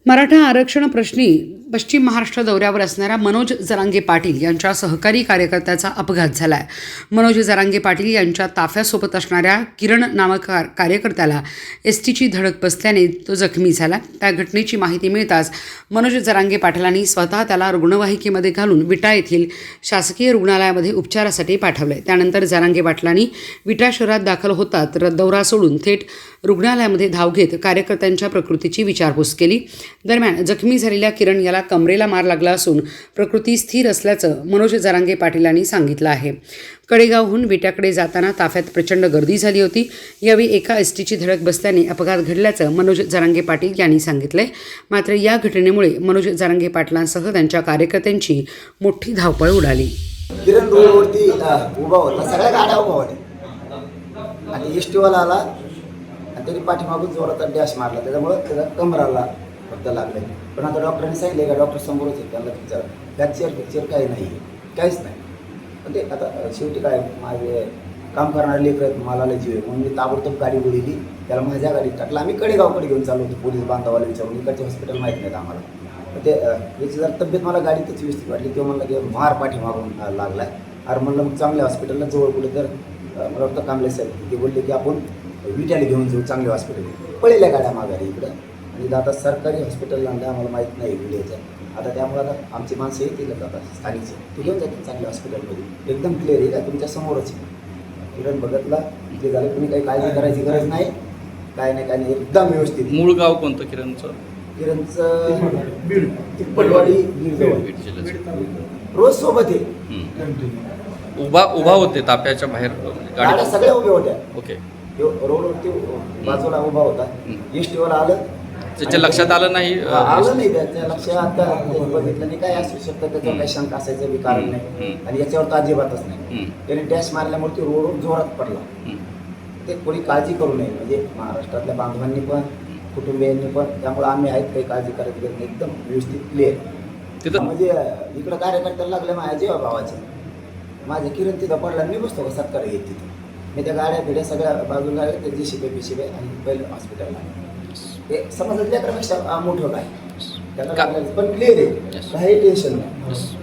मराठा आरक्षण प्रश्नी पश्चिम महाराष्ट्र दौऱ्यावर असणाऱ्या मनोज जरांगे पाटील यांच्या सहकारी कार्यकर्त्याचा अपघात झाला आहे। मनोज जरांगे पाटील यांच्या ताफ्यासोबत असणाऱ्या किरण नामक कार्यकर्त्याला एसटीची धडक बसल्याने तो जखमी झाला। त्या घटनेची माहिती मिळताच मनोज जरांगे पाटलांनी स्वतः त्याला रुग्णवाहिकेमध्ये घालून विटा येथील शासकीय रुग्णालयामध्ये उपचारासाठी पाठवले। त्यानंतर जरांगे पाटलांनी विटा शहरात दाखल होतात दौरा सोडून थेट रुग्णालयामध्ये धाव घेत कार्यकर्त्यांच्या प्रकृतीची विचारपूस केली। दरम्यान जखमी झालेल्या किरण याला कमरेला मार लागला असून प्रकृती स्थिर असल्याचं मनोज जरांगे पाटीलांनी सांगितलं आहे। कडेगावहून विट्याकडे जाताना ताफ्यात प्रचंड गर्दी झाली होती। यावेळी एका एसटीची धडक बसल्याने अपघात घडल्याचं मनोज जरांगे पाटील यांनी सांगितलंय। मात्र या घटनेमुळे मनोज जरांगे पाटलांसह त्यांच्या कार्यकर्त्यांची मोठी धावपळ उडाली। किरण रोडवरती उभा होता, सगळ्या गाड्या उभा होत्या आणि एसटीवाला आला आणि त्यांनी पाठीमागून जोराचा डॅश मारला, त्याच्यामुळं त्याचा कमराला फक्त लागले। पण आता डॉक्टरांनी सांगितले का डॉक्टर समोरच आहे, त्याला फ्रॅक्चर काही नाही आहे, काहीच नाही। पण ते आता शेवटी काय, माझे काम करणारे लेकर आहेत, मला लय जीव आहे म्हणून मी ताबडतोब गाडी बोलवली, त्याला माझ्या गाडीत टाकलं। आम्ही कडेगावकडे घेऊन चाललो होतो, पोलीस बांधवाला विचारून, इकडचे हॉस्पिटल माहीत नाहीत आम्हाला। ते याची जर तब्येत मला गाडीतच व्यवस्थित वाटली, तेव्हा म्हणलं की मार पाठीमागून लागला आहे। अरे म्हणलं मग चांगल्या हॉस्पिटलला जवळ कुठे तर मला वाटतं कांबळे साहेब ते बोलले की आपण विट्याला घेऊन जाऊ चांगले हॉस्पिटल, पळल्या गाड्या माघारी इकडं। आणि आता सरकारी हॉस्पिटलला आणलं, आम्हाला माहीत नाही विड्याचं आता, त्यामुळे आता आमची माणसं येतीलच आता स्थानिकचे, ते घेऊन जातील चांगल्या हॉस्पिटलमध्ये, एकदम क्लिअर आहे का तुमच्या समोरच आहे। किरण बघतला ते झालं, तुम्ही काही काळजी करायची गरज नाही, काय नाही एकदम व्यवस्थित। मूळ गाव कोणतं किरणचं? किरणचं तिप्पटवाडी, बीड रोज सोबत आहे। उभा होते ताफ्याच्या बाहेर गाड्या सगळ्या उभ्या होत्या। ओके, रोडवरती बाजूला उभा होता, एसटीवाला आलं, त्याच्या लक्षात आलं नाही? आलं नाही, त्याच्या लक्षात बघितलं नाही, काय असू शकतं त्याच्यावर काही शंका असायचं बी कारण नाही, आणि याच्यावर तर अजिबातच नाही। त्याने डॅश मारल्यामुळे ते रोडवर जोरात पडला। ते कोणी काळजी करू नये, म्हणजे महाराष्ट्रातल्या बांधवांनी पण कुटुंबियांनी पण, त्यामुळे आम्ही आहेत, काही काळजी करायची गरज नाही, एकदम व्यवस्थित क्लिअर तिथं। म्हणजे इकडं कार्यकर्त्याला लागलं माझ्या जेव्हा भावाचे, माझ्या किरण तिथं पडला, मी बसतो का सत्कार घेत तिथं, मी त्या गाड्या बिड्या सगळ्या बाजूला ते JCB आणि पहिलं हॉस्पिटलला, ते समाजातल्या पेक्षा मोठं काय त्याला पण क्लिअर आहे, काही टेन्शन नाही।